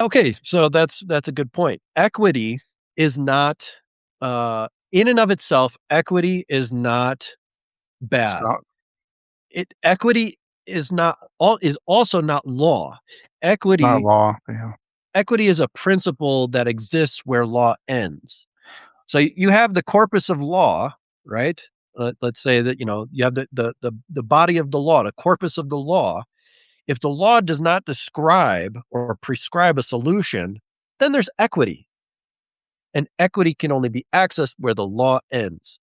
Okay, so that's a good point. Equity is not, in and of itself, equity is not bad. So, Equity is also not law. not Equity law. Yeah. equity is a principle that exists where law ends. So you have the corpus of law, right? Let's say that you have the body of the law, the corpus of the law. If the law does not describe or prescribe a solution, then there's equity. And equity can only be accessed where the law ends.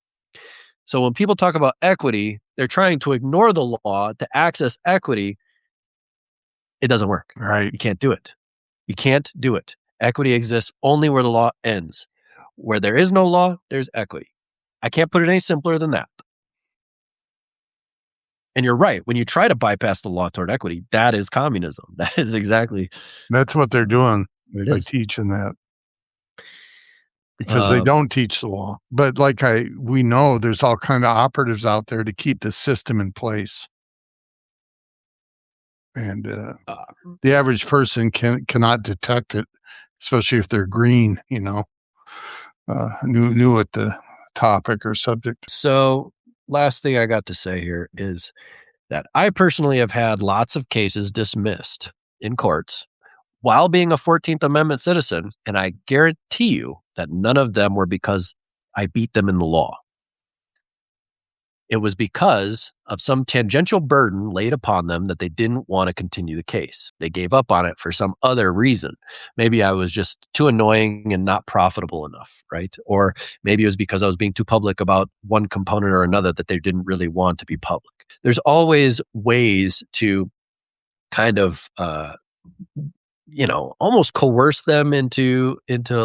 So when people talk about equity, they're trying to ignore the law to access equity. It doesn't work. Right. You can't do it. You can't do it. Equity exists only where the law ends. Where there is no law, there's equity. I can't put it any simpler than that. And you're right. When you try to bypass the law toward equity, that is communism. That is exactly That's what they're doing what it by is. teaching that, because they don't teach the law. But we know there's all kind of operatives out there to keep the system in place. And the average person cannot detect it, especially if they're green, new at the topic or subject. So last thing I got to say here is that I personally have had lots of cases dismissed in courts while being a 14th Amendment citizen, and I guarantee you that none of them were because I beat them in the law. It was because of some tangential burden laid upon them that they didn't want to continue the case. They gave up on it for some other reason. Maybe I was just too annoying and not profitable enough, right? Or maybe it was because I was being too public about one component or another that they didn't really want to be public. There's always ways to kind of almost coerce them into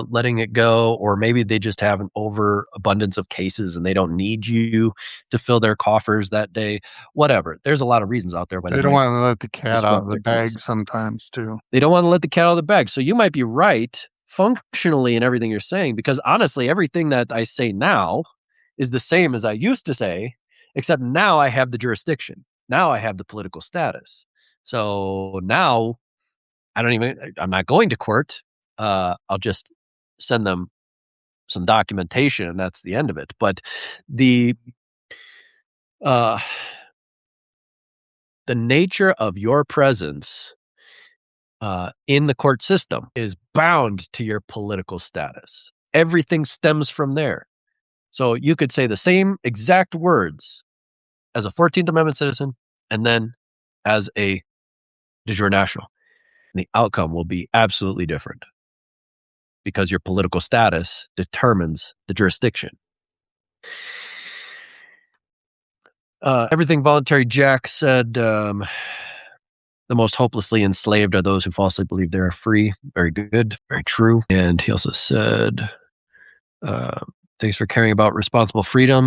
letting it go, or maybe they just have an overabundance of cases and they don't need you to fill their coffers that day. Whatever. There's a lot of reasons out there why They don't want to let the cat out of the bag case. sometimes too. They don't want to let the cat out of the bag. So you might be right functionally in everything you're saying, because honestly, everything that I say now is the same as I used to say, except now I have the jurisdiction. Now I have the political status. So now I'm not going to court. I'll just send them some documentation and that's the end of it. But the nature of your presence in the court system is bound to your political status. Everything stems from there. So you could say the same exact words as a 14th Amendment citizen and then as a de jure national. And the outcome will be absolutely different because your political status determines the jurisdiction. Everything Voluntary Jack said, the most hopelessly enslaved are those who falsely believe they are free. Very good, very true. And he also said, thanks for caring about responsible freedom.